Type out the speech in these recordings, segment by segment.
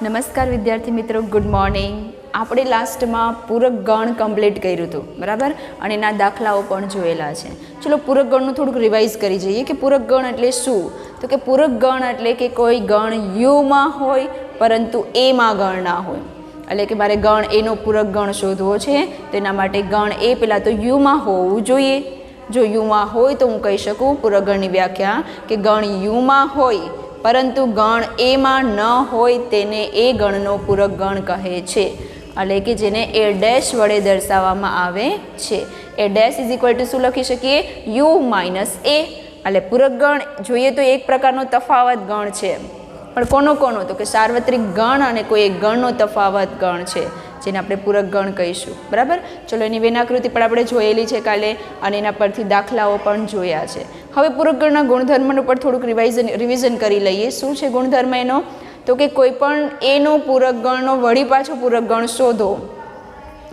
નમસ્કાર વિદ્યાર્થી મિત્રો, ગુડ મોર્નિંગ. આપણે લાસ્ટમાં પૂરક ગણ કમ્પ્લીટ કર્યું હતું, બરાબર, અને એના દાખલાઓ પણ જોયેલા છે. ચલો પૂરક ગણનું થોડુંક રિવાઇઝ કરી જઈએ કે પૂરક ગણ એટલે શું. તો કે પૂરક ગણ એટલે કે કોઈ ગણ યુમાં હોય પરંતુ એમાં ગણ ના હોય. એટલે કે મારે ગણ એનો પૂરક ગણ શોધવો છે, તો એના માટે ગણ એ પહેલાં તો યુમાં હોવું જોઈએ. જો યુમાં હોય તો હું કહી શકું પૂરક ગણની વ્યાખ્યા કે ગણ યુમાં હોય પરંતુ ગણ એમાં ન હોય તેને એ ગણનો પૂરક ગણ કહે છે. એટલે કે જેને એ ડેશ વડે દર્શાવવામાં આવે છે. એ ડેશ ઇઝ ઇક્વલ ટુ શું લખી શકીએ? યુ માઇનસ એ. એટલે પૂરક ગણ જોઈએ તો એક પ્રકારનો તફાવત ગણ છે, પણ કોનો તો કે સાર્વત્રિક ગણ અને કોઈ એક ગણનો તફાવત ગણ છે, જેને આપણે પૂરક ગણ કહીશું. બરાબર, ચલો એની વેનાકૃતિ પણ આપણે જોયેલી છે કાલે, અને એના પરથી દાખલાઓ પણ જોયા છે. હવે પૂરક ગણના ગુણધર્મનું પણ થોડુંક રિવિઝન કરી લઈએ. શું છે ગુણધર્મ એનો? તો કે કોઈ પણ એનો પૂરક ગણનો વળી પાછો પૂરક ગણ શોધો.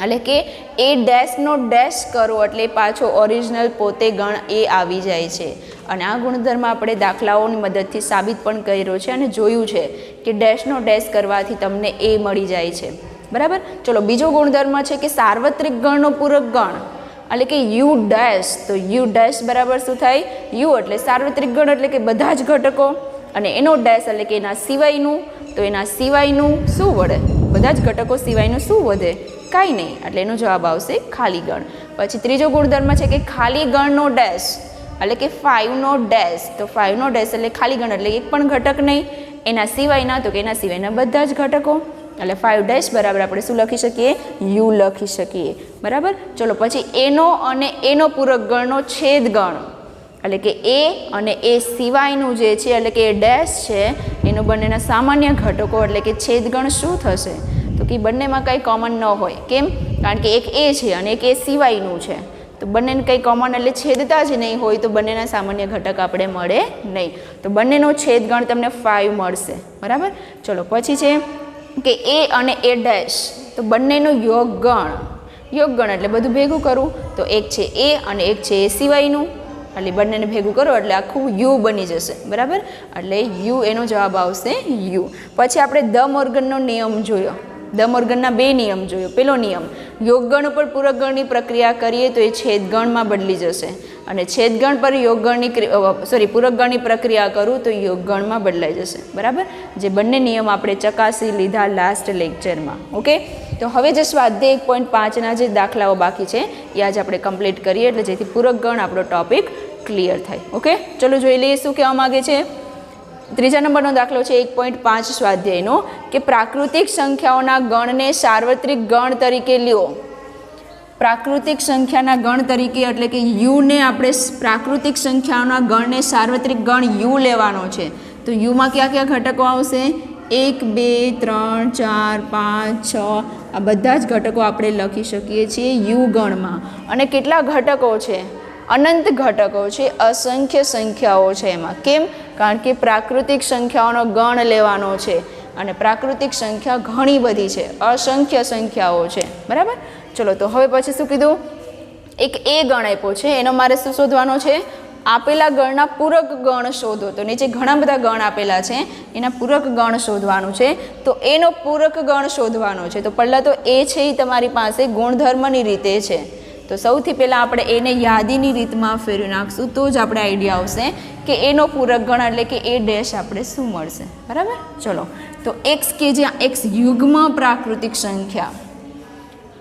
એટલે કે એ ડેશનો ડેશ કરો એટલે પાછો ઓરિજિનલ પોતે ગણ એ આવી જાય છે. અને આ ગુણધર્મ આપણે દાખલાઓની મદદથી સાબિત પણ કર્યો છે અને જોયું છે કે ડેશનો ડેશ કરવાથી તમને એ મળી જાય છે. બરાબર, ચલો બીજો ગુણધર્મ છે કે સાર્વત્રિક ગણનો પૂરક ગણ એટલે કે યુ ડેશ. તો યુ ડેશ બરાબર શું થાય? યુ એટલે સાર્વત્રિક ગણ એટલે કે બધા જ ઘટકો, અને એનો ડેશ એટલે કે એના સિવાયનું. તો એના સિવાયનું શું વળે? બધા જ ઘટકો સિવાયનું શું વધે? કાંઈ નહીં. એટલે એનો જવાબ આવશે ખાલી ગણ. પછી ત્રીજો ગુણધર્મ છે કે ખાલી ગણનો ડેશ એટલે કે 5નો ડેશ. તો 5નો ડેશ એટલે ખાલી ગણ એટલે એક પણ ઘટક નહીં. એના સિવાયના તો કે એના સિવાયના બધા જ ઘટકો. એટલે 5 ડેશ બરાબર આપણે શું લખી શકીએ? યુ લખી શકીએ. બરાબર, ચલો પછી એનો અને એનો પૂરક ગણનો છેદ ગણ એટલે કે એ અને એ સિવાયનું જે છે એટલે કે એ ડેશ છે એનું બંનેના સામાન્ય ઘટકો એટલે કે છેદ ગણ શું થશે? તો કે બંનેમાં કંઈ કોમન ન હોય. કેમ? કારણ કે એક એ છે અને એક એ સિવાયનું છે, તો બંનેને કંઈ કોમન એટલે છેદતા જ નહીં હોય, તો બંનેના સામાન્ય ઘટક આપણે મળે નહીં. તો બંનેનો છેદ ગણ તમને 5 મળશે. બરાબર, ચલો પછી છે કે એ અને એ ડેશ, તો બંનેનો યોગ ગણ એટલે બધું ભેગું કરું તો એક છે એ અને એક છે એ સિવાયનું, એટલે બંનેને ભેગું કરો એટલે આખું યુ બની જશે. બરાબર, એટલે યુ એનો જવાબ આવશે યુ. પછી આપણે દ મોર્ગનનો નિયમ જોયો. દ મોર્ગનના 2 નિયમ જોયો. પેલો નિયમ, યોગગણ પર પૂરક ગણની પ્રક્રિયા કરીએ તો એ છેદગણમાં બદલી જશે, અને છેદગણ પર પૂરક ગણની પ્રક્રિયા કરું તો યોગગણમાં બદલાઈ જશે. બરાબર, જે બંને નિયમ આપણે ચકાસી લીધા લાસ્ટ લેક્ચરમાં. ઓકે, તો હવે જે સ્વાધ્યાય 1.5ના જે દાખલાઓ બાકી છે એ આજે આપણે કમ્પ્લીટ કરીએ, એટલે જેથી પૂરક ગણ આપણો ટોપિક ક્લિયર થાય. ઓકે, ચલો જોઈ લઈએ શું કહેવા માગે છે. ત્રીજા નંબરનો દાખલો છે 1.5 સ્વાધ્યાયનો કે પ્રાકૃતિક સંખ્યાઓના ગણને સાર્વત્રિક ગણ તરીકે લ્યો. પ્રાકૃતિક સંખ્યાના ગણ તરીકે એટલે કે યુને આપણે પ્રાકૃતિક સંખ્યાઓના ગણને સાર્વત્રિક ગણ યુ લેવાનો છે. તો યુમાં કયા કયા ઘટકો આવશે? 1 2 3 4 5 6 આ બધા જ ઘટકો આપણે લખી શકીએ છીએ યુ ગણમાં. અને કેટલા ઘટકો છે? અનંત ઘટકો છે, અસંખ્ય સંખ્યાઓ છે એમાં. કેમ? કારણ કે પ્રાકૃતિક સંખ્યાઓનો ગણ લેવાનો છે, અને પ્રાકૃતિક સંખ્યા ઘણી બધી છે, અસંખ્ય સંખ્યાઓ છે. બરાબર, ચલો તો હવે પછી શું કીધું? એક એ ગણ આપ્યો છે, એનો મારે શું શોધવાનો છે? આપેલા ગણના પૂરક ગણ શોધો. તો નીચે ઘણા બધા ગણ આપેલા છે, એના પૂરક ગણ શોધવાનું છે. તો એનો પૂરક ગણ શોધવાનો છે. તો પહેલાં તો એ છે એ તમારી પાસે ગુણધર્મની રીતે છે. તો સૌથી પહેલાં આપણે એને યાદીની રીતમાં ફેરવી નાખશું તો જ આપણે આઈડિયા આવશે કે એનો પૂરક ગણ એટલે કે એ ડેશ આપણે શું મળશે. બરાબર, ચલો તો એક્સ કે જ્યાં એક્સ યુગ્મ પ્રાકૃતિક સંખ્યા.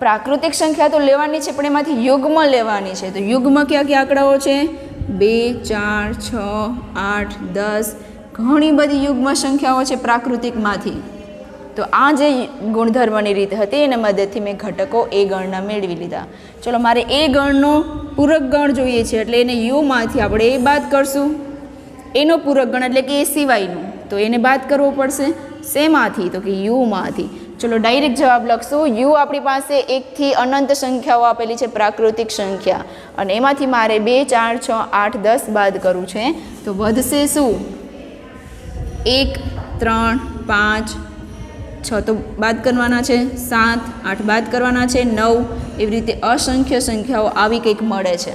પ્રાકૃતિક સંખ્યા તો લેવાની છે પણ એમાંથી યુગ્મ લેવાની છે. તો યુગ્મ કયા કયા આંકડાઓ છે? 2 4 6 8 10 ઘણી બધી યુગ્મ સંખ્યાઓ છે પ્રાકૃતિકમાંથી. તો આ જે ગુણધર્મની રીત હતી એના મદદથી મેં ઘટકો એ ગણના મેળવી લીધા. ચલો મારે એ ગણનો પૂરક ગણ જોઈએ છે, એટલે એને યુમાંથી આપણે એ બાદ કરશું. એનો પૂરક ગણ એટલે કે એ સિવાયનું, તો એને બાદ કરવો પડશે. શેમાંથી? તો કે યુમાંથી. ચલો ડાયરેક્ટ જવાબ લખશું. યુ આપણી પાસે 1 થી અનંત સંખ્યાઓ આપેલી છે પ્રાકૃતિક સંખ્યા, અને એમાંથી મારે 2 4 6 8 10 બાદ કરવું છે. તો વધશે શું? 1 3 5 6 તો બાદ કરવાના છે, 7 8 બાદ કરવાના છે, 9. એવી રીતે અસંખ્ય સંખ્યાઓ આવી કંઈક મળે છે.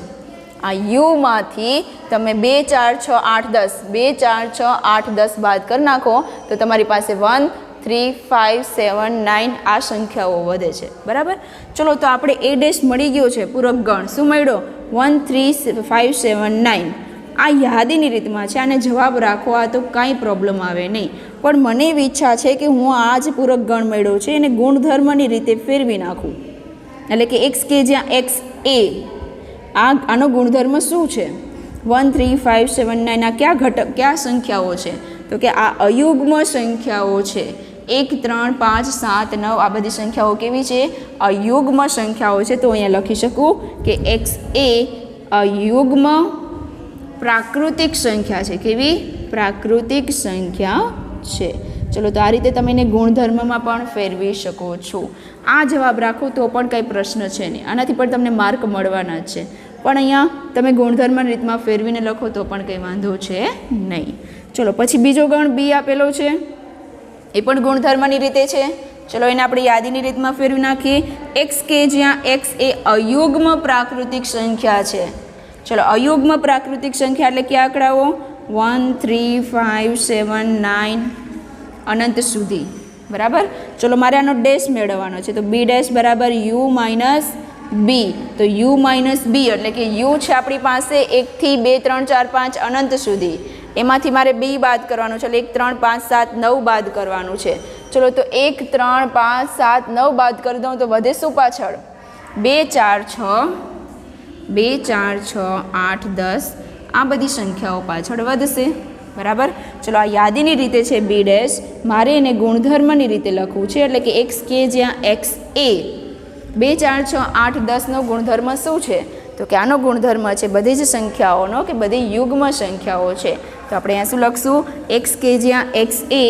આ યુમાંથી તમે 2 4 6 8 10 2 4 6 8 10 બાદ કરી નાખો તો તમારી પાસે 1 3, 5, 7, 9 આ સંખ્યાઓ વધે છે, બરાબર. ચલો તો આપણે એ ડેશ મળી ગયો છે પૂરક ગણ. શું મળ્યો? 1, 3, 5, 7, 9. આ યાદીની રીતમાં છે, આને જવાબ રાખવા તો કાંઈ પ્રોબ્લેમ આવે નહીં. પણ મને એવી ઈચ્છા છે કે હું આ જ પૂરક ગણ મળ્યો છે એને ગુણધર્મની રીતે ફેરવી નાખું. એટલે કે એક્સ કે જ્યાં એક્સ એ આનો ગુણધર્મ શું છે? 1, 3, 5, 7, 9 આ કયા સંખ્યાઓ છે? તો કે આ અયુગ્મ સંખ્યાઓ છે. 1, 3, 5, 7, 9 આ બધી સંખ્યાઓ કેવી છે? અયુગ્મ સંખ્યાઓ છે. તો અહીંયા લખી શકું કે એક્સ એ અયુગ્મ પ્રાકૃતિક સંખ્યા છે. કેવી? પ્રાકૃતિક સંખ્યા છે. ચલો તો આ રીતે તમે એને ગુણધર્મમાં પણ ફેરવી શકો છો. આ જવાબ રાખો તો પણ કંઈ પ્રશ્ન છે નહીં, આનાથી પણ તમને માર્ક મળવાના જ છે. પણ અહીંયા તમે ગુણધર્મની રીતમાં ફેરવીને લખો તો પણ કંઈ વાંધો છે નહીં. ચલો પછી બીજો ગણ બી આપેલો છે, એ પણ ગુણધર્મની રીતે છે. ચલો એને આપણે યાદીની રીતમાં ફેરવી નાખીએ. એક્સ કે જ્યાં એક્સ એ અયુગ્મ પ્રાકૃતિક સંખ્યા છે. ચલો અયુગ્મ પ્રાકૃતિક સંખ્યા એટલે કયા આંકડાઓ? 1, 3, 5, 7, 9 અનંત સુધી, બરાબર. ચલો મારે આનો ડેશ મેળવવાનો છે. તો બી ડેશ બરાબર યુ માઇનસ બી. તો યુ માઇનસ બી એટલે કે યુ છે આપણી પાસે 1 થી 2, 3, 4, 5 અનંત સુધી. એમાંથી મારે બી બાદ કરવાનું છે. એટલે 1, 3, 5, 7, 9 બાદ કરવાનું છે. ચલો તો 1, 3, 5, 7, 9 બાદ કરી દઉં તો વધે શું પાછળ? 2, 4, 6, 2, 4, 6, 8, 10 આ બધી સંખ્યાઓ પાછળ વધશે, બરાબર. ચલો આ યાદીની રીતે છે બી ડેશ. મારે એને ગુણધર્મની રીતે લખવું છે. એટલે કે એક્સ કે જ્યાં એક્સ એ 2, 4, 6, 8, 10નો ગુણધર્મ શું છે? તો કે આનો ગુણધર્મ છે બધી જ સંખ્યાઓનો કે બધી યુગ્મ સંખ્યાઓ છે. તો આપણે અહીંયા શું લખશું? એક્સ કે જ્યાં એક્સ એ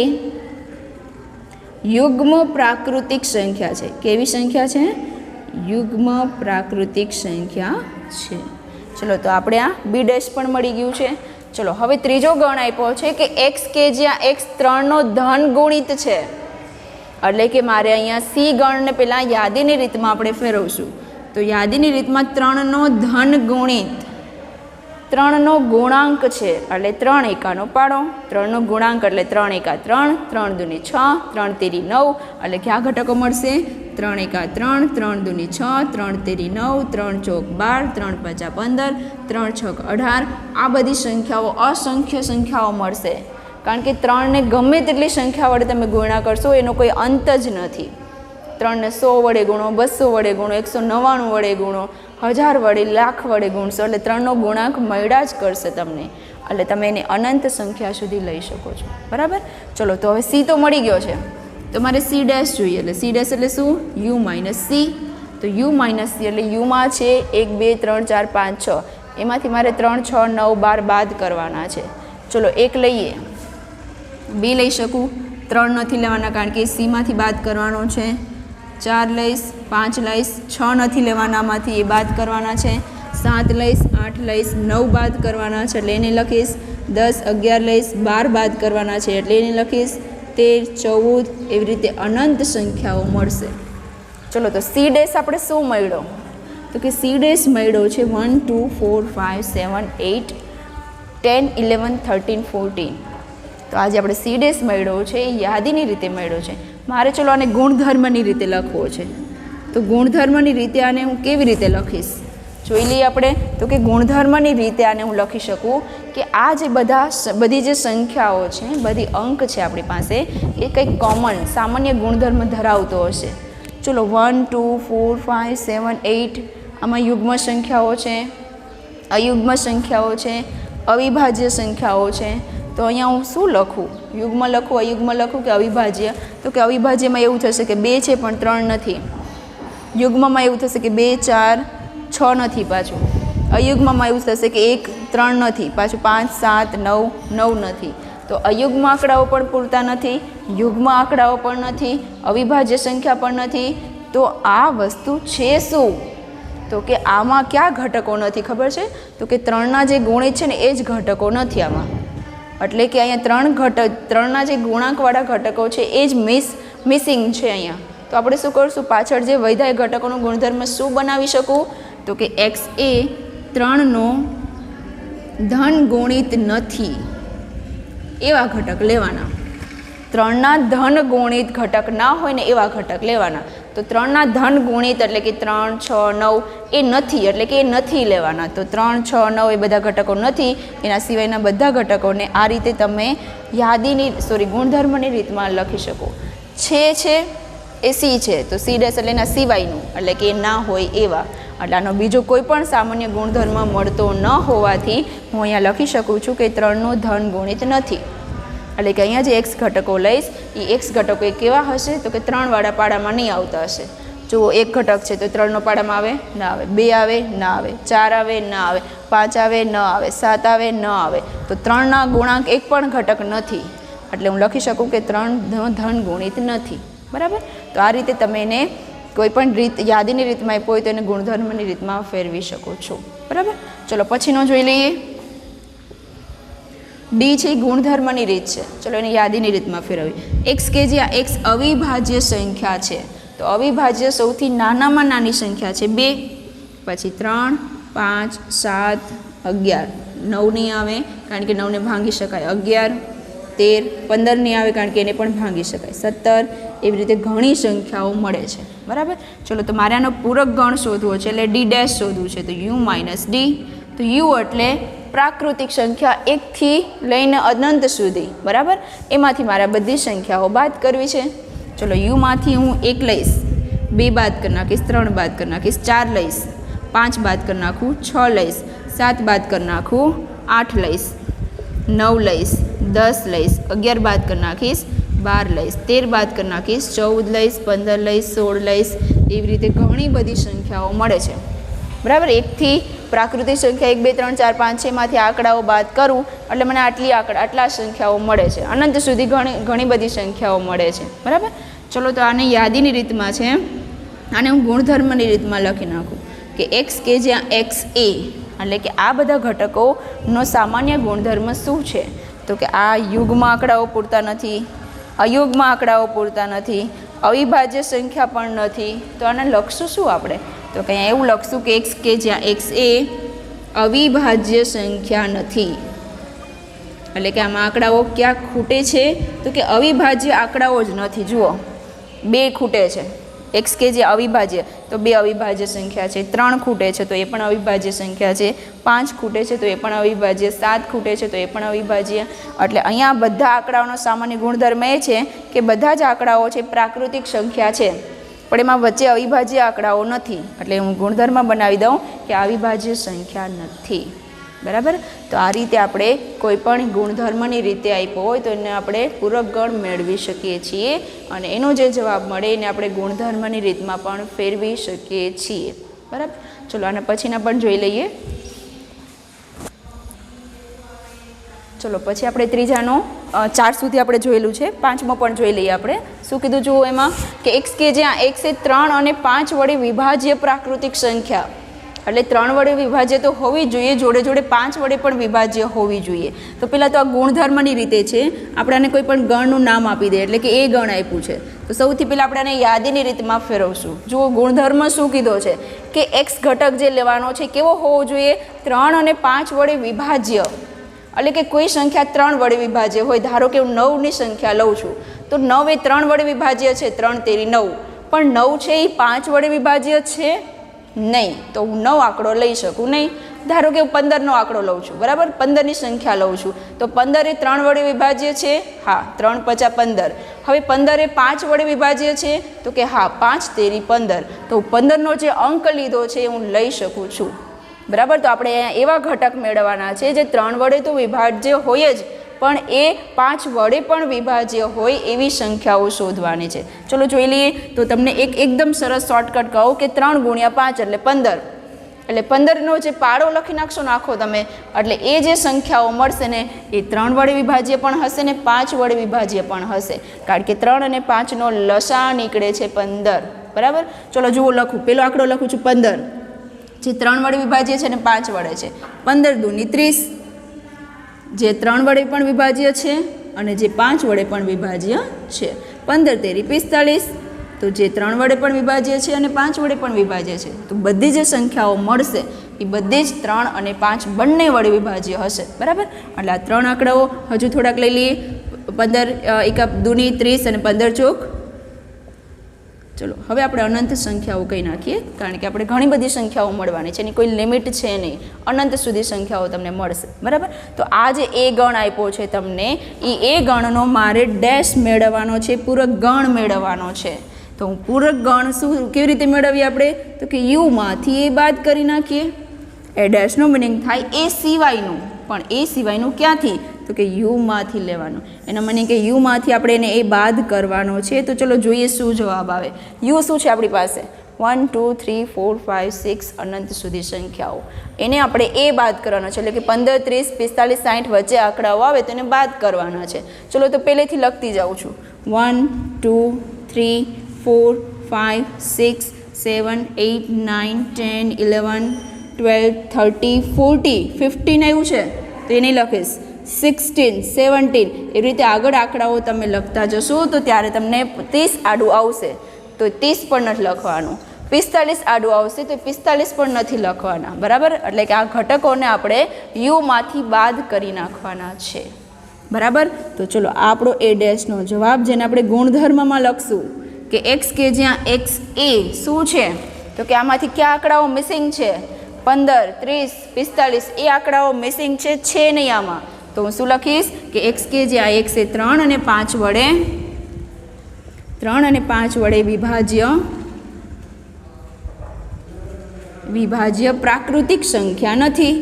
યુગ્મ પ્રાકૃતિક સંખ્યા છે. કેવી સંખ્યા છે? યુગ્મ પ્રાકૃતિક સંખ્યા છે. ચલો તો આપણે આ બી ડેશ પણ મળી ગયું છે. ચલો હવે ત્રીજો ગણ આપ્યો છે કે એક્સ કે જ્યાં એક્સ 3નો ધન ગુણિત છે. એટલે કે મારે અહીંયા સી ગણને પહેલાં યાદીની રીતમાં આપણે ફેરવશું. તો યાદીની રીતમાં 3નો ધન ગુણિત 3નો ગુણાંક છે. એટલે 3 એકાનો પાડો. 3નો ગુણાંક એટલે 3 એકા 3, 3 દૂની 6, 3 તેરી 9. એટલે કયા ઘટકો મળશે? 3 એકા 3, 3 દૂની 6, 3 તેરી 9, 3 ચોક 12, 3 પચા 15, 3 છક 18. આ બધી સંખ્યાઓ અસંખ્ય સંખ્યાઓ મળશે. કારણ કે 3ને ગમે તેટલી સંખ્યા વડે તમે ગુણ્યા કરશો એનો કોઈ અંત જ નથી. 3ને 100 વડે ગુણો, 200 વડે ગુણો, 199 વડે ગુણો, 1000 વડે, લાખ વડે ગુણશો એટલે 3નો ગુણાંક મળ્યા જ કરશે તમને. એટલે તમે એને અનંત સંખ્યા સુધી લઈ શકો છો, બરાબર. ચલો તો હવે સી તો મળી ગયો છે. તો મારે સી ડેશ જોઈએ. એટલે સી ડેશ એટલે શું? You minus C. તો યુ માઇનસ સી એટલે યુમાં છે 1, 2, 3, 4, 5, 6. એમાંથી મારે 3, 6, 9, 12 બાદ કરવાના છે. ચલો 1 લઈએ. બી લઈ શકું. 3 નથી લેવાના કારણ કે સીમાંથી બાદ કરવાનો છે. 4 લઈશ, 5 લઈશ, 6 નથી લેવાનામાંથી એ બાદ કરવાના છે. 7 લઈશ, 8 લઈશ, 9 બાદ કરવાના છે એટલે એને લખીશ. 10, 11 લઈશ, 12 બાદ કરવાના છે એટલે એને લખીશ. 13, 14 એવી રીતે અનંત સંખ્યાઓ મળશે. ચલો તો સી ડેશ આપણે શું મળ્યો? તો કે સી ડેશ મળ્યો છે 1, 2, 4, 5, 7, 8, 10, 11, 13, 14. તો આજે આપણે સી ડેશ મળ્યો છે એ યાદીની રીતે મળ્યો છે. મારે ચલો આને ગુણધર્મની રીતે લખવો છે. તો ગુણધર્મની રીતે આને હું કેવી રીતે લખીશ જોઈ લઈએ આપણે. તો કે ગુણધર્મની રીતે આને હું લખી શકું કે આ જે બધી જે સંખ્યાઓ છે, બધી અંક છે આપણી પાસે એ કંઈક કોમન સામાન્ય ગુણધર્મ ધરાવતો હશે. ચલો 1, 2, 4, 5, 7, 8 આમાં યુગ્મ સંખ્યાઓ છે, અયુગ્મ સંખ્યાઓ છે, અવિભાજ્ય સંખ્યાઓ છે. તો અહીંયા હું શું લખું? યુગ્મ લખું, અયુગ્મ લખું કે અવિભાજ્ય? તો કે અવિભાજ્યમાં એવું થશે કે 2 છે પણ 3 નથી. યુગ્મમાં એવું થશે કે 2, 4, 6 નથી પાછું. અયુગ્મમાં એવું થશે કે 1, 3 નથી પાછું, 5, 7, 9, 9 નથી. તો અયુગ્મ આંકડાઓ પણ પૂરતા નથી, યુગ્મ આંકડાઓ પણ નથી, અવિભાજ્ય સંખ્યા પણ નથી. તો આ વસ્તુ છે શું? તો કે આમાં કયા ઘટકો નથી ખબર છે? તો કે 3ના જે ગુણિત છે ને એ જ ઘટકો નથી આમાં. એટલે કે અહીંયા 3ના જે ગુણાંકવાળા ઘટકો છે એ જ મિસિંગ છે અહીંયા. તો આપણે શું કરશું? પાછળ જે વૈધાય ઘટકોનો ગુણધર્મ શું બનાવી શકું? તો કે એક્સ એ 3નો ધન ગુણિત નથી એવા ઘટક લેવાના. ત્રણના ધન ગુણિત ઘટક ના હોય ને એવા ઘટક લેવાના. તો ત્રણના ધન ગુણિત એટલે કે 3, 6, 9 એ નથી, એટલે કે એ નથી લેવાના. તો 3, 6, 9 એ બધા ઘટકો નથી. એના સિવાયના બધા ઘટકોને આ રીતે તમે ગુણધર્મની રીતમાં લખી શકો. છે એ સી છે, તો સી ડેશ એટલે એના સિવાયનું, એટલે કે ના હોય એવા. એટલે આનો બીજો કોઈ પણ સામાન્ય ગુણધર્મ મળતો ન હોવાથી હું અહીંયા લખી શકું છું કે 3નો ધન ગુણિત નથી. એટલે કે અહીંયા જે એક્સ ઘટકો લઈશ એ એક્સ ઘટકો એ કેવા હશે તો કે 3 વાળા પાડામાં નહીં આવતા હશે. જુઓ, એક ઘટક છે તો 3નો પાડામાં આવે ના આવે, 2 આવે ના આવે, 4 આવે ના આવે, 5 આવે ન આવે, 7 આવે ન આવે. તો 3ના ગુણાંક એક પણ ઘટક નથી, એટલે હું લખી શકું કે 3નો ધન ગુણિત નથી. બરાબર. તો આ રીતે તમે એને કોઈ પણ રીત યાદીની રીતમાં આપ્યો હોય તો એને ગુણધર્મની રીતમાં ફેરવી શકો છો. બરાબર. ચલો પછીનો જોઈ લઈએ. ડી છે ગુણધર્મની રીત છે. ચલો એને યાદીની રીતમાં ફેરવીએ. એક્સ કે જ્યાં એક્સ અવિભાજ્ય સંખ્યા છે, તો અવિભાજ્ય સૌથી નાનામાં નાની સંખ્યા છે 2, પછી 3, 5, 7, 11, 9 નહીં આવે કારણ કે 9ને ભાંગી શકાય, 11, 13, 15 નહીં આવે કારણ કે એને પણ ભાંગી શકાય, 17, એવી રીતે ઘણી સંખ્યાઓ મળે છે. બરાબર. ચલો તો મારે આનો પૂરક ગણ શોધવો છે, એટલે ડી ડેશ શોધવું છે. તો યુ માઇનસ ડી. તો યુ એટલે પ્રાકૃતિક સંખ્યા 1 થી લઈને અનંત સુધી. બરાબર. એમાંથી મારે બધી સંખ્યાઓ બાદ કરવી છે. ચલો યુમાંથી હું 1 લઈશ, 2 બાદ કરી નાખીશ, 3 બાદ કરી નાખીશ, 4 લઈશ, 5 બાદ કરી નાખું, 6 લઈશ, 7 બાદ કરી નાખું, 8 લઈશ, 9 લઈશ, 10 લઈશ, 11 બાદ કરી નાખીશ, 12 લઈશ, 13 બાદ કરી નાખીશ, 14 લઈશ, 15 લઈશ, 16 લઈશ. એવી રીતે ઘણી બધી સંખ્યાઓ મળે છે. બરાબર. 1 થી પ્રાકૃતિક સંખ્યા 1, 2, 3, 4, 5, 6 માંથી આંકડાઓ બાદ કરું એટલે મને આટલા સંખ્યાઓ મળે છે. અનંત સુધી ઘણી બધી સંખ્યાઓ મળે છે. બરાબર. ચલો તો આને યાદીની રીતમાં છે, આને હું ગુણધર્મની રીતમાં લખી નાખું કે એક્સ કે જ્યાં એક્સ એ, એટલે કે આ બધા ઘટકોનો સામાન્ય ગુણધર્મ શું છે તો કે આ યુગમાં આંકડાઓ પૂરતા નથી, અયુગમાં આંકડાઓ પૂરતા નથી, અવિભાજ્ય સંખ્યા પણ નથી. તો આને લખશું શું આપણે તો કે અહીંયા એવું લખશું કે એક્સ કે જ્યાં એક્સ એ અવિભાજ્ય સંખ્યા નથી. એટલે કે આમાં આંકડાઓ ક્યાં ખૂટે છે તો કે અવિભાજ્ય આંકડાઓ જ નથી. જુઓ, 2 ખૂટે છે. એક્સ કે જે અવિભાજ્ય તો 2 અવિભાજ્ય સંખ્યા છે, 3 ખૂટે છે તો એ પણ અવિભાજ્ય સંખ્યા છે, 5 ખૂટે છે તો એ પણ અવિભાજ્ય, 7 ખૂટે છે તો એ પણ અવિભાજ્ય. એટલે અહીંયા બધા આંકડાઓનો સામાન્ય ગુણધર્મ એ છે કે બધા જ આંકડાઓ છે પ્રાકૃતિક સંખ્યા છે, પણ એમાં વચ્ચે અવિભાજ્ય આંકડાઓ નથી. એટલે હું ગુણધર્મ બનાવી દઉં કે અવિભાજ્ય સંખ્યા નથી. બરાબર. તો આ રીતે આપણે કોઈ પણ ગુણધર્મની રીતે આપ્યો હોય તો એને આપણે પૂરક ગણ મેળવી શકીએ છીએ અને એનો જે જવાબ મળે એને આપણે ગુણધર્મની રીતમાં પણ ફેરવી શકીએ છીએ. બરાબર. ચલો આને પછીના પણ જોઈ લઈએ. ચલો પછી આપણે ત્રીજાનો 4 સુધી આપણે જોયેલું છે, 5મો પણ જોઈ લઈએ. આપણે શું કીધું જુઓ એમાં કે એક્સ કે જ્યાં એક્સ એ 3 અને 5 વડે વિભાજ્ય પ્રાકૃતિક સંખ્યા, એટલે 3 વડે વિભાજ્ય તો હોવી જ જોઈએ, જોડે જોડે 5 વડે પણ વિભાજ્ય હોવી જોઈએ. તો પહેલાં તો આ ગુણધર્મની રીતે છે, આપણે આને કોઈ પણ ગણનું નામ આપી દઈએ, એટલે કે એ ગણ આપ્યું છે. તો સૌથી પહેલાં આપણે આને યાદીની રીતમાં ફેરવશું. જુઓ ગુણધર્મ શું કીધો છે કે એક્સ ઘટક જે લેવાનો છે કેવો હોવો જોઈએ 3 અને 5 વડે વિભાજ્ય. એટલે કે કોઈ સંખ્યા 3 વડે વિભાજ્ય હોય, ધારો કે હું 9ની સંખ્યા લઉં છું તો 9 એ 3 વડે વિભાજ્ય છે, 3 તેરી 9, પણ 9 છે એ 5 વડે વિભાજ્ય છે નહીં, તો હું 9 આંકડો લઈ શકું નહીં. ધારો કે હું 15નો આંકડો લઉં છું, બરાબર, 15ની સંખ્યા લઉં છું તો 15 એ 3 વડે વિભાજ્ય છે, હા, 3 × 5 = 15. હવે 15 એ 5 વડે વિભાજ્ય છે તો કે હા, 5 તેરી 15, તો 15નો જે અંક લીધો છે હું લઈ શકું છું. બરાબર. તો આપણે અહીંયા એવા ઘટક મેળવવાના છે જે 3 વડે તો વિભાજ્ય હોય જ, પણ એ 5 વડે પણ વિભાજ્ય હોય એવી સંખ્યાઓ શોધવાની છે. ચલો જોઈ લઈએ. તો તમને એકદમ સરસ શોર્ટકટ કહું કે 3 × 5 એટલે 15, એટલે 15નો જે પાડો લખી નાખશો ને આખો તમે, એટલે એ જે સંખ્યાઓ મળશે ને એ 3 વડે વિભાજ્ય પણ હશે ને 5 વડે વિભાજ્ય પણ હશે, કારણ કે 3 અને 5નો લસા નીકળે છે 15. બરાબર. ચલો જુઓ, લખું, પેલો આંકડો લખું છું 15, જે 3 વડે વિભાજ્ય છે ને 5 વડે છે. 15 × 2 = 30, જે 3 વડે પણ વિભાજ્ય છે અને જે 5 વડે પણ વિભાજ્ય છે. 15 તેરી 45, તો જે 3 વડે પણ વિભાજ્ય છે અને 5 વડે પણ વિભાજ્ય છે. તો બધી જે સંખ્યાઓ મળશે એ બધી જ 3 અને 5 બંને વડે વિભાજ્ય હશે. બરાબર. એટલે આ 3 આંકડાઓ હજુ થોડાક લઈ લઈએ. 15 એકા દૂની 30 અને 15 ચોક, ચલો હવે આપણે અનંત સંખ્યાઓ કહી નાખીએ, કારણ કે આપણે ઘણી બધી સંખ્યાઓ મળવાની છે, એની કોઈ લિમિટ છે નહીં, અનંત સુધી સંખ્યાઓ તમને મળશે, બરાબર. તો આ જે એ ગણ આપ્યો છે તમને, એ ગણનો મારે ડેશ મેળવવાનો છે, પૂરક ગણ મેળવવાનો છે. તો હું પૂરક ગણ શું કેવી રીતે મેળવીએ આપણે, તો કે યુમાંથી એ બાદ કરી નાખીએ. એ ડેશનો મિનિંગ થાય એ સિવાયનું, પણ એ સિવાયનું ક્યાંથી, તો કે યુમાંથી લેવાનું. એનો મિનિંગ કે યુમાંથી આપણે એને એ બાદ કરવાનો છે. તો ચલો જોઈએ શું જવાબ આવે. યુ શું છે આપણી પાસે, 1 2 3 4 5 6 અનંત સુધી સંખ્યાઓ, એને આપણે એ બાદ કરવાનો છે, એટલે કે 15 30 45 60 વચ્ચે આંકડાઓ આવે તો એને બાદ કરવાના છે. ચલો તો પહેલેથી લખતી જાઉં છું. 1 2 3 4 5 6 7 8 9 10 11 12 13 14 15 આવ્યું છે તો એ નહીં લખીશ, 16 17 એવી રીતે આગળ આંકડાઓ તમે લખતા જશો તો ત્યારે તમને 30 આડું આવશે તો 30 પણ નથી લખવાનું, 45 આડું આવશે તો 45 પણ નથી લખવાના, બરાબર. એટલે કે આ ઘટકોને આપણે યુમાંથી બાદ કરી નાખવાના છે, બરાબર. તો ચલો આપણો એ ડેશનો જવાબ, જેને આપણે ગુણધર્મમાં લખશું કે એક્સ, કે જ્યાં એક્સ એ શું છે, તો કે આમાંથી કયા આંકડાઓ મિસિંગ છે, 15 30 45 એ આંકડાઓ મિસિંગ છે નહીં આમાં. તો હું શું લખીશ કે એક્સ કે જ્યાં એક્સ એ 3 અને 5 વડે વિભાજ્ય પ્રાકૃતિક સંખ્યા નથી.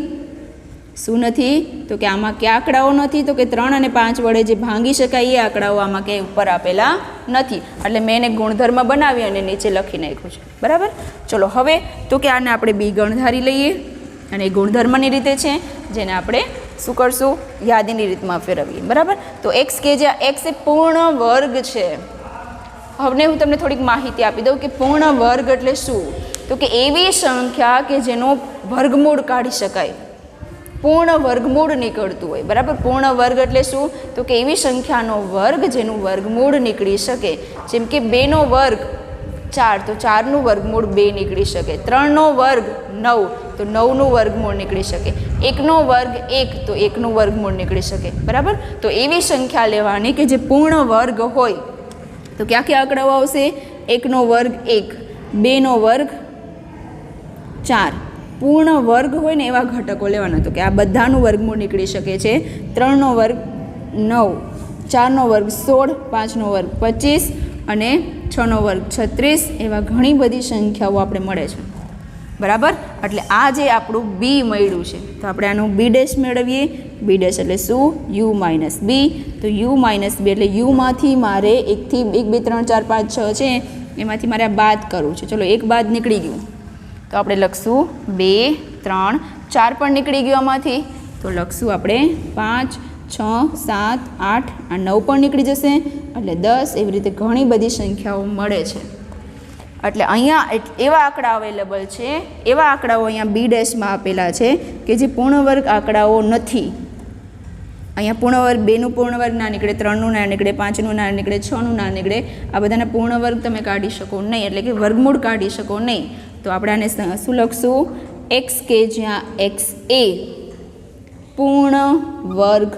શું નથી, તો કે આમાં કયા આંકડાઓ નથી, તો કે 3 અને 5 વડે જે ભાંગી શકાય એ આંકડાઓ આમાં ક્યાંય ઉપર આપેલા નથી. એટલે મેં એને ગુણધર્મ બનાવી અને નીચે લખી નાખ્યું છે, બરાબર. ચલો હવે તો કે આને આપણે બી ગણ ધારી લઈએ, અને એ ગુણધર્મની રીતે છે, જેને આપણે શું કરશું, યાદીની રીતમાં ફેરવીએ, બરાબર. તો એક્સ કે જ્યાં એક્સ એ પૂર્ણ વર્ગ છે. હવે હું તમને થોડીક માહિતી આપી દઉં કે પૂર્ણ વર્ગ એટલે શું, તો કે એવી સંખ્યા કે જેનો વર્ગમૂળ કાઢી શકાય, પૂર્ણ વર્ગમૂળ નીકળતું હોય, બરાબર. પૂર્ણ વર્ગ એટલે શું, તો કે એવી સંખ્યાનો વર્ગ જેનું વર્ગમૂળ નીકળી શકે. જેમ કે 2નો વર્ગ 4 તો 4નું વર્ગમૂળ 2 નીકળી શકે, 3નો વર્ગ 9 તો 9નું વર્ગમૂળ નીકળી શકે, 1નો વર્ગ 1 તો 1નું વર્ગમૂળ નીકળી શકે, બરાબર. તો એવી સંખ્યા લેવાની કે જે પૂર્ણ વર્ગ હોય. તો ક્યાં ક્યાં આંકડાઓ આવશે, 1નો વર્ગ 1, 2નો વર્ગ 4, પૂર્ણ વર્ગ હોય ને એવા ઘટકો લેવાના. તો કે આ બધાનું વર્ગમૂળ નીકળી શકે છે. 3નો વર્ગ 9, 4નો વર્ગ 16, 5નો વર્ગ 25 અને 6નો વર્ગ 36 એવા ઘણી બધી સંખ્યાઓ આપણે મળે છે, બરાબર. એટલે આ જે આપણું બી મળ્યું છે, તો આપણે આનું બી ડેશ મેળવીએ. બી ડેશ એટલે શું, યુ માઇનસ બી. તો યુ માઇનસ બી એટલે યુમાંથી મારે 1 2 3 4 5 6 છે એમાંથી મારે આ બાદ કરવું છે. ચલો એક બાદ નીકળી ગયું તો આપણે લખશું 2 3 4 પણ નીકળી ગયું આમાંથી, તો લખશું આપણે 5 6 7 8 આ 9 પણ નીકળી જશે એટલે 10. એવી રીતે ઘણી બધી સંખ્યાઓ મળે છે. એટલે અહીંયા એવા આંકડા અવેલેબલ છે, એવા આંકડાઓ અહીંયા બી ડેશમાં આપેલા છે કે જે પૂર્ણ વર્ગ આંકડાઓ નથી. અહીંયા પૂર્ણ વર્ગ 2નું પૂર્ણ વર્ગ ના નીકળે, 3નું ના નીકળે, 5નું ના નીકળે, 6નું ના નીકળે. આ બધાના પૂર્ણ વર્ગ તમે કાઢી શકો નહીં, એટલે કે વર્ગમૂળ કાઢી શકો નહીં. તો આપણે આને શું લખશું, એક્સ કે જ્યાં એક્સ એ પૂર્ણ વર્ગ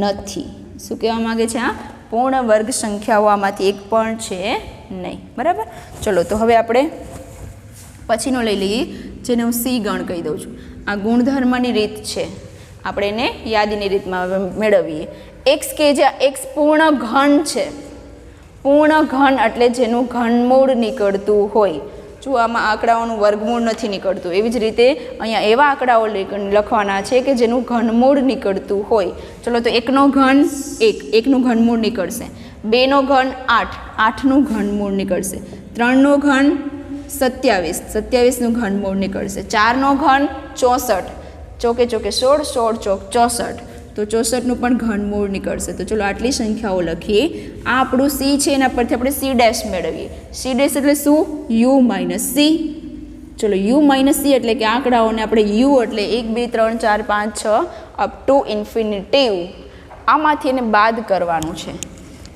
નથી. શું કહેવા માગે છે, આ પૂર્ણ વર્ગ સંખ્યાઓ આમાંથી એક પણ છે નહીં, બરાબર. ચલો તો હવે આપણે પછીનો લઈ લઈએ, જેને હું સી ગણ કહી દઉં છું. આ ગુણધર્મની રીત છે, આપણે એને યાદીની રીતમાં મેળવીએ. એક્સ કે જ્યાં એક્સ પૂર્ણ ઘન છે. પૂર્ણ ઘન એટલે જેનું ઘનમૂળ નીકળતું હોય. જો આમાં આંકડાઓનું વર્ગમૂળ નથી નીકળતું, એવી જ રીતે અહીંયા એવા આંકડાઓ લખવાના છે કે જેનું ઘનમૂળ નીકળતું હોય. ચલો તો 1નો ઘન 1, 1નું ઘનમૂળ નીકળશે. 2નો ઘન 8, 8નું ઘનમૂળ નીકળશે. 3નો ઘન 27, 27નું ઘનમૂળ નીકળશે. 4નો ઘન 64, ચોકે ચોકે 16, 16 ચોક 64 તો 64નું પણ ઘનમૂળ નીકળશે. તો ચલો આટલી સંખ્યાઓ લખીએ. આ આપણું સી છે, એના પરથી આપણે સી ડેશ મેળવીએ. સી ડેશ એટલે શું, યુ માઇનસ સી. ચલો યુ માઇનસ સી એટલે કે આંકડાઓને આપણે યુ એટલે 1 2 3 4 5 6 અપ ટુ ઇન્ફિનિટિવ આમાંથી એને બાદ કરવાનું છે.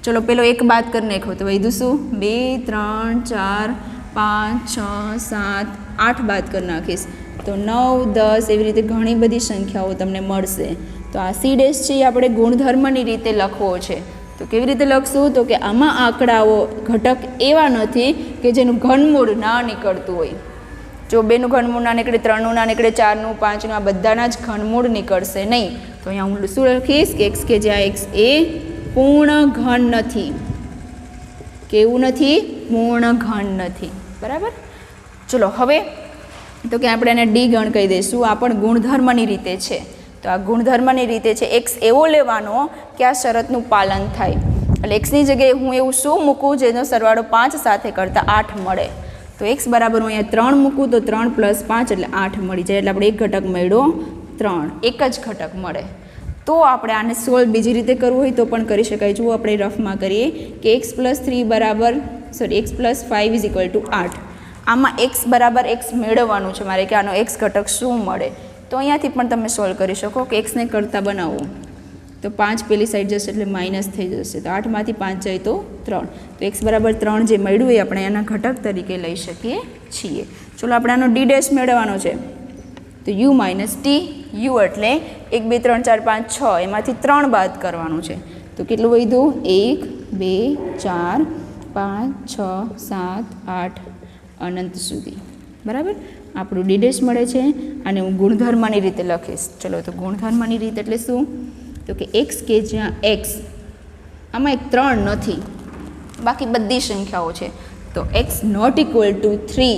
ચલો પેલો એક બાદ કરી નાખો તો વધ્યું શું, 2 3 4 5 6 7 8 બાદ કરી નાખીશ તો 9 10 એવી રીતે ઘણી બધી સંખ્યાઓ તમને મળશે. તો આ સી ડેશ છે એ આપણે ગુણધર્મની રીતે લખવો છે. તો કેવી રીતે લખશું? તો કે આમાં આંકડાઓ ઘટક એવા નથી કે જેનું ઘનમૂળ ના નીકળતું હોય. જો 2નું ઘનમૂળ ના નીકળે, 3નું ના નીકળે, 4નું, 5નું, આ બધાના જ ઘનમૂળ નીકળશે નહીં. તો અહીંયા હું શું લખીશ કે એક્સ કે જ્યાં એક્સ એ પૂર્ણ ઘન નથી. કેવું નથી? પૂર્ણ ઘન નથી. બરાબર. ચલો હવે તો કે આપણે એને ડી ગણ કહી દઈશું. આ પણ ગુણધર્મની રીતે છે. તો આ ગુણધર્મની રીતે છે, એક્સ એવો લેવાનો કે આ શરતનું પાલન થાય. એટલે એક્સની જગ્યાએ હું એવું શું મૂકું જેનો સરવાળો 5 સાથે કરતાં 8 મળે. તો એક્સ બરાબર હું અહીંયા 3 મૂકું તો 3 + 5 એટલે 8 મળી જાય. એટલે આપણે એક ઘટક મળ્યો 3, એક જ ઘટક મળે. તો આપણે આને સોલ્વ બીજી રીતે કરવું હોય તો પણ કરી શકાય. જુઓ આપણે રફમાં કરીએ કે x + 3 બરાબર x + 5 = 8. આમાં x બરાબર x મેળવવાનું છે મારે કે આનો x ઘટક શું મળે. તો અહીંયાથી પણ તમે સોલ્વ કરી શકો કે xને કરતાં બનાવો તો 5 પેલી સાઈડ જશે એટલે માઇનસ થઈ જશે. તો 8માંથી 5 જાય તો 3. તો x બરાબર 3 જે મળ્યું એ આપણે એના ઘટક તરીકે લઈ શકીએ છીએ. ચલો આપણે આનો ડી ડેશ મેળવવાનો છે. તો u - t, u એટલે 1 2 3 4 5 6 એમાંથી 3 બાદ કરવાનું છે. તો કેટલું વધ્યું? 1 2 4 5 6 7 8 અનંત સુધી. બરાબર. આપણું ડી ડેશ મળે છે. અને હું ગુણધર્મની રીતે લખીશ. ચલો તો ગુણધર્મની રીત એટલે શું? તો કે x કે જ્યાં x આમાં એક 3 નથી, બાકી બધી સંખ્યાઓ છે. તો x ≠ 3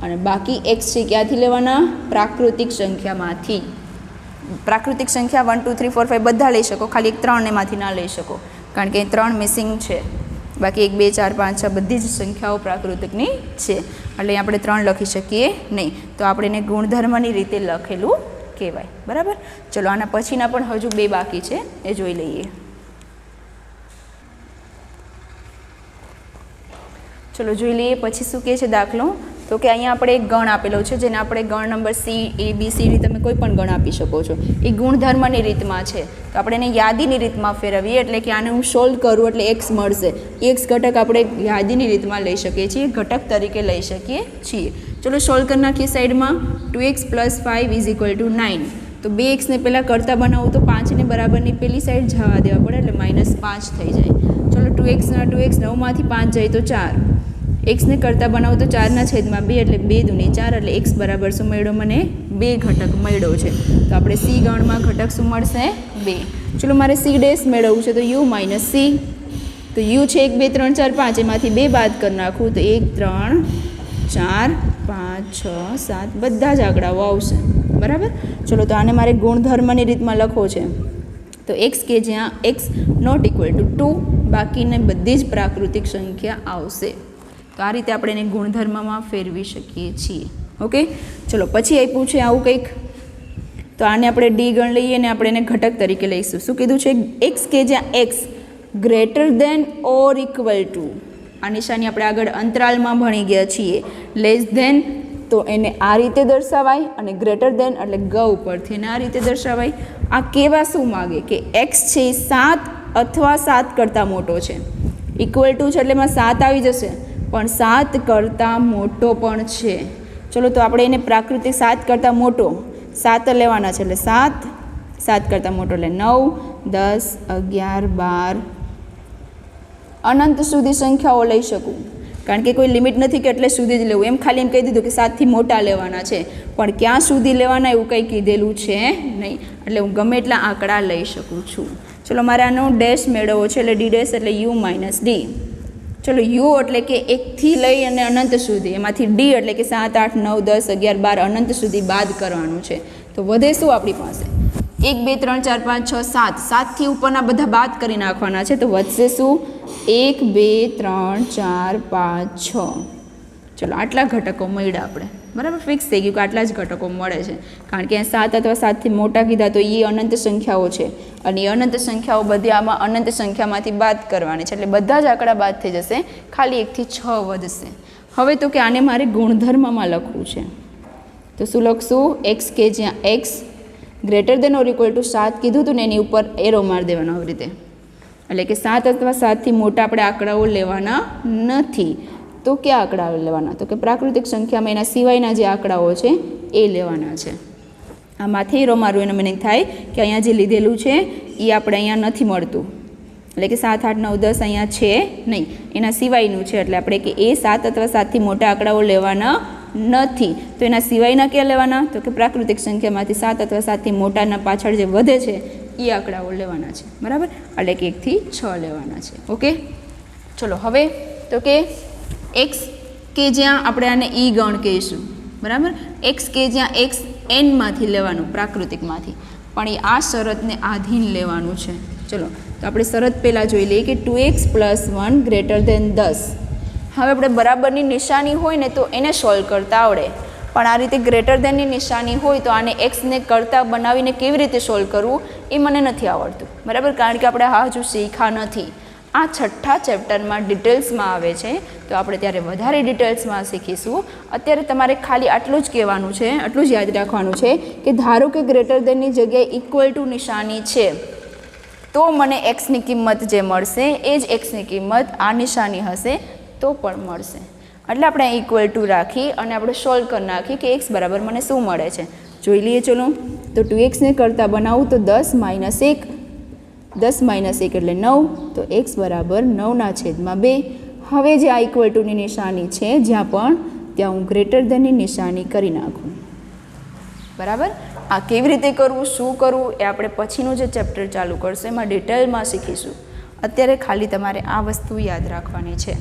અને બાકી x છે ક્યાંથી લેવાના? પ્રાકૃતિક સંખ્યામાંથી. પ્રાકૃતિક સંખ્યા 1 2 3 4 5 બધા લઈ શકો, ખાલી એક 3 એમાંથી ના લઈ શકો કારણ કે 3 મિસિંગ છે. બાકી 1 2 4 5 6 બધી જ સંખ્યાઓ પ્રાકૃતિકની છે. એટલે આપણે 3 લખી શકીએ નહીં. તો આપણે એને ગુણધર્મની રીતે લખેલું કહેવાય. બરાબર. ચલો આના પછીના પણ હજુ 2 બાકી છે એ જોઈ લઈએ. ચલો જોઈ લઈએ પછી શું કહે છે દાખલો. તો કે અહીંયા આપણે એક ગણ આપેલો છે જેને આપણે ગણ number C A B C D તમે કોઈ પણ ગણ આપી શકો છો. એ ગુણધર્મની રીતમાં છે. તો આપણે એને યાદીની રીતમાં ફેરવીએ એટલે કે આને હું સોલ્વ કરું એટલે x મળશે. x ઘટક આપણે યાદીની રીતમાં લઈ શકીએ છીએ, ઘટક તરીકે લઈ શકીએ છીએ. ચલો સોલ્વ કરી નાખીએ સાઈડમાં. 2x + 5 = 9. તો 2x ને પહેલાં કરતાં બનાવું તો 5ને બરાબરની પેલી સાઈડ જવા દેવા પડે એટલે -5 થઈ જાય. ચલો 2x 9માંથી 5 જાય તો 4. એક્સને કરતાં બનાવો તો 4/2 એટલે 2 દૂની 4 એટલે x બરાબર શું મળ્યો? મને 2 ઘટક મળ્યો છે. તો આપણે c ગણમાં ઘટક શું મળશે? 2. ચલો મારે c ડેશ મેળવવું છે તો u - c. તો u છે 1 2 3 4 5 એમાંથી 2 બાદ કરી નાખું તો 1 3 4 5 6 7 બધા જ આંકડાઓ આવશે. બરાબર. ચલો તો આને મારે ગુણધર્મની રીતમાં લખવો છે. તો x કે જ્યાં x ≠ 2 બાકીને બધી જ પ્રાકૃતિક સંખ્યા આવશે. તો આ રીતે આપણે એને ગુણધર્મમાં ફેરવી શકીએ છીએ. ઓકે. ચલો પછી આપ્યું છે આવું કંઈક. તો આને આપણે ડી ગણ લઈએ અને આપણે એને ઘટક તરીકે લઈશું. શું કીધું છે? x કે જ્યાં x > આ નિશાની આપણે આગળ અંતરાલમાં ભણી ગયા છીએ. <= તો એને આ રીતે દર્શાવાય અને > એટલે ગ ઉપરથી એને આ રીતે દર્શાવાય. આ કેવા શું માગે કે x છે 7 અથવા 7 કરતાં મોટો છે. = છે એટલે એમાં 7 આવી જશે પણ 7 કરતાં મોટો પણ છે. ચલો તો આપણે એને પ્રાકૃતિક 7 કરતાં મોટો 7 લેવાના છે એટલે 7 કરતાં મોટો એટલે 9 10 11 12 અનંત સુધી સંખ્યાઓ લઈ શકું કારણ કે કોઈ લિમિટ નથી કે એટલે સુધી જ લેવું. એમ ખાલી એમ કહી દીધું કે 7થી મોટા લેવાના છે પણ ક્યાં સુધી લેવાના એવું કંઈ કીધેલું છે નહીં. એટલે હું ગમે એટલા આંકડા લઈ શકું છું. ચલો મારે આનો ડેશ મેળવવો છે એટલે ડી ડેશ એટલે u - d. ચલો u એટલે કે 1થી લઈ અને અનંત સુધી, એમાંથી d એટલે કે 7 8 9 10 11 12 અનંત સુધી બાદ કરવાનું છે. તો વધે શું આપણી પાસે? 1 2 3 4 5 6 7 7થી ઉપરના બધા બાદ કરી નાખવાના છે. તો વધશે શું? 1 2 3 4 5 6. ચલો આટલા ઘટકો મળ્યા આપણે. બરાબર. ફિક્સ થઈ ગયું કે આટલા જ ઘટકો મળે છે કારણ કે 7 અથવા 7થી મોટા કીધા તો એ અનંત સંખ્યાઓ છે અને એ અનંત સંખ્યાઓ બધી આમાં અનંત સંખ્યામાંથી બાદ કરવાની છે એટલે બધા જ આંકડા બાદ થઈ જશે, ખાલી 1થી 6 વધશે. હવે તો કે આને મારે ગુણધર્મમાં લખવું છે. તો શું લખશું? x કે જ્યાં x > 7 કીધું હતું ને એની ઉપર એરો મારી દેવાનો આવી રીતે. એટલે કે 7 અથવા 7થી મોટા આપણે આંકડાઓ લેવાના નથી. તો કયા આંકડાઓ લેવાના? તો કે પ્રાકૃતિક સંખ્યામાં એના સિવાયના જે આંકડાઓ છે એ લેવાના છે. આમાંથી રો મારવું એનો મિનિંગ થાય કે અહીંયા જે લીધેલું છે એ આપણે અહીંયા નથી મળતું, એટલે કે 7, 8, 9, 10 અહીંયા છે નહીં, એના સિવાયનું છે. એટલે આપણે કે એ 7 અથવા 7થી મોટા આંકડાઓ લેવાના નથી. તો એના સિવાયના ક્યાં લેવાના? તો કે પ્રાકૃતિક સંખ્યામાંથી 7 અથવા 7થી મોટાના પાછળ જે વધે છે એ આંકડાઓ લેવાના છે. બરાબર, એટલે કે 1 થી 6 લેવાના છે. ઓકે, ચલો હવે તો કે એક્સ કે જ્યાં આપણે આને ઈ ગણ કહીશું. બરાબર, એક્સ કે જ્યાં એક્સ એનમાંથી લેવાનું પ્રાકૃતિકમાંથી, પણ એ આ શરતને આધીન લેવાનું છે. ચલો તો આપણે શરત પહેલાં જોઈ લઈએ કે 2x + 1 > 10. હવે આપણે બરાબરની નિશાની હોય ને તો એને સોલ્વ કરતા આવડે, પણ આ રીતે ગ્રેટર ધેનની નિશાની હોય તો આને એક્સને કરતાં બનાવીને કેવી રીતે સોલ્વ કરવું એ મને નથી આવડતું. બરાબર, કારણ કે આપણે હજુ શીખ્યા નથી. આ છઠ્ઠા ચેપ્ટરમાં ડિટેલ્સમાં આવે છે, તો આપણે ત્યારે વધારે ડિટેલ્સમાં શીખીશું. અત્યારે તમારે ખાલી આટલું જ કહેવાનું છે, આટલું જ યાદ રાખવાનું છે કે ધારો કે ગ્રેટર ધેનની જગ્યાએ ઇક્વલ ટુ નિશાની છે તો મને એક્સની કિંમત જે મળશે એ જ એક્સની કિંમત આ નિશાની હશે તો પણ મળશે. એટલે આપણે ઇક્વલ ટુ રાખી અને આપણે સોલ્વ કરી નાખી કે એક્સ બરાબર મને શું મળે છે. જોઈ લઈએ. ચલો તો 2x ને કરતાં બનાવું તો 10 - 1, 10 - 1 એટલે 9, તો x બરાબર 9/2. હવે જે આ ઇક્વલ ટુની નિશાની છે જ્યાં પણ, ત્યાં હું ગ્રેટર ધેનની નિશાની કરી નાખું. બરાબર, આ કેવી રીતે કરવું, શું કરવું એ આપણે પછીનું જે ચેપ્ટર ચાલુ કરશે એમાં ડિટેલમાં શીખીશું. અત્યારે ખાલી તમારે આ વસ્તુ યાદ રાખવાની છે.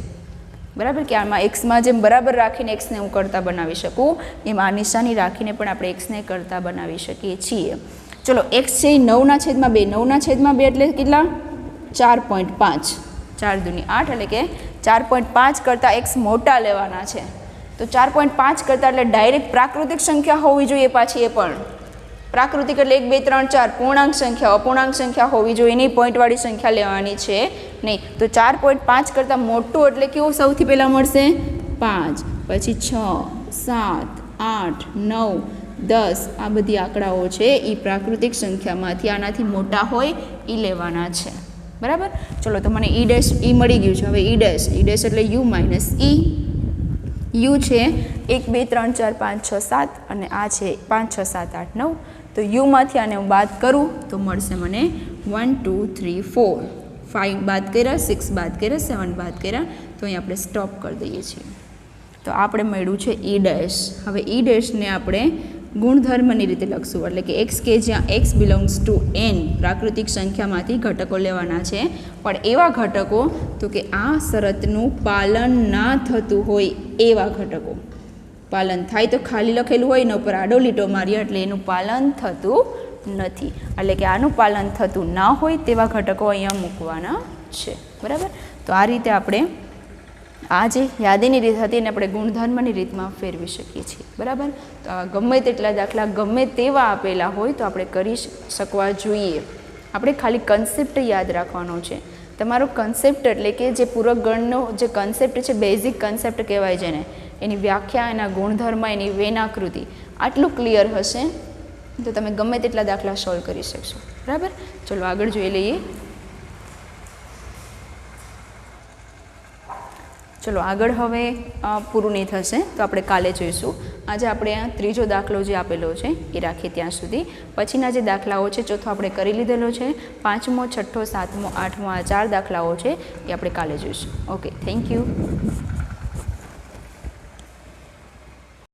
બરાબર, કે આમાં એક્સમાં જેમ બરાબર રાખીને એક્સને હું કરતાં બનાવી શકું એમ આ નિશાની રાખીને પણ આપણે એક્સને કરતાં બનાવી શકીએ છીએ. ચલો એક્સ છે એ 9/2, 9/2 એટલે કેટલા? 4.5, 4 દુની 8 એટલે કે 4.5 કરતાં એક્સ મોટા લેવાના છે. તો 4.5 કરતાં એટલે ડાયરેક્ટ પ્રાકૃતિક સંખ્યા હોવી જોઈએ. પાછી એ પણ પ્રાકૃતિક એટલે 1, 2, 3, 4 પૂર્ણાંક સંખ્યા, અપૂર્ણાંક સંખ્યા હોવી જોઈએ, એની પોઈન્ટવાળી સંખ્યા લેવાની છે નહીં. તો 4.5 કરતાં મોટું એટલે કેવું સૌથી પહેલાં મળશે? 5, પછી 6, 7, 8, 9, 10 આ બધી આંકડાઓ છે એ પ્રાકૃતિક સંખ્યામાંથી આનાથી મોટા હોય એ લેવાના છે. બરાબર, ચલો તો મને ઈ ડેશ ઈ મળી ગયું છે. હવે ઈ ડેશ એટલે u - e. u છે 1, 2, 3, 4, 5, 6, 7 અને આ છે 5, 6, 7, 8, 9. તો યુમાંથી આને હું બાદ કરું તો મળશે મને 1, 2, 3, 4, 5 બાદ કર્યા, 6 બાદ કર્યા, 7 બાદ કર્યા. તો અહીં આપણે સ્ટોપ કરી દઈએ છીએ. તો આપણે મળ્યું છે ઈ ડેશ. હવે ઈ ડેશને આપણે ગુણધર્મની રીતે લખશું, એટલે કે એક્સ કે જ્યાં એક્સ બિલોંગ્સ ટુ એન પ્રાકૃતિક સંખ્યામાંથી ઘટકો લેવાના છે, પણ એવા ઘટકો તો કે આ શરતનું પાલન ના થતું હોય એવા ઘટકો. પાલન થાય તો ખાલી લખેલું હોય ને ઉપર આડો લીટો મારીએ એટલે એનું પાલન થતું નથી. એટલે કે આનું પાલન થતું ના હોય તેવા ઘટકો અહીંયા મૂકવાના છે. બરાબર, તો આ રીતે આપણે આ જે યાદીની રીત હતી એને આપણે ગુણધર્મની રીતમાં ફેરવી શકીએ છીએ. બરાબર, તો આ ગમે તેટલા દાખલા ગમે તેવા આપેલા હોય તો આપણે કરી શકવા જોઈએ. આપણે ખાલી કન્સેપ્ટ યાદ રાખવાનો છે. તમારો કન્સેપ્ટ એટલે કે જે પૂરક ગણનો જે કન્સેપ્ટ છે, બેઝિક કન્સેપ્ટ કહેવાય છે ને, એની વ્યાખ્યા, એના ગુણધર્મ, એની વેનાકૃતિ આટલું ક્લિયર હશે તો તમે ગમે તેટલા દાખલા સોલ્વ કરી શકશો. બરાબર, ચલો આગળ જોઈ લઈએ. ચલો આગળ હવે પૂરું નહીં થશે તો આપણે કાલે જોઈશું. આજે આપણે આ ત્રીજો દાખલો જે આપેલો છે એ રાખીએ ત્યાં સુધી. પછીના જે દાખલાઓ છે, ચોથો આપણે કરી લીધેલો છે, 5મો, 6ઠ્ઠો, 7મો, 8મો આ 4 દાખલાઓ છે એ આપણે કાલે જોઈશું. Okay, thank you.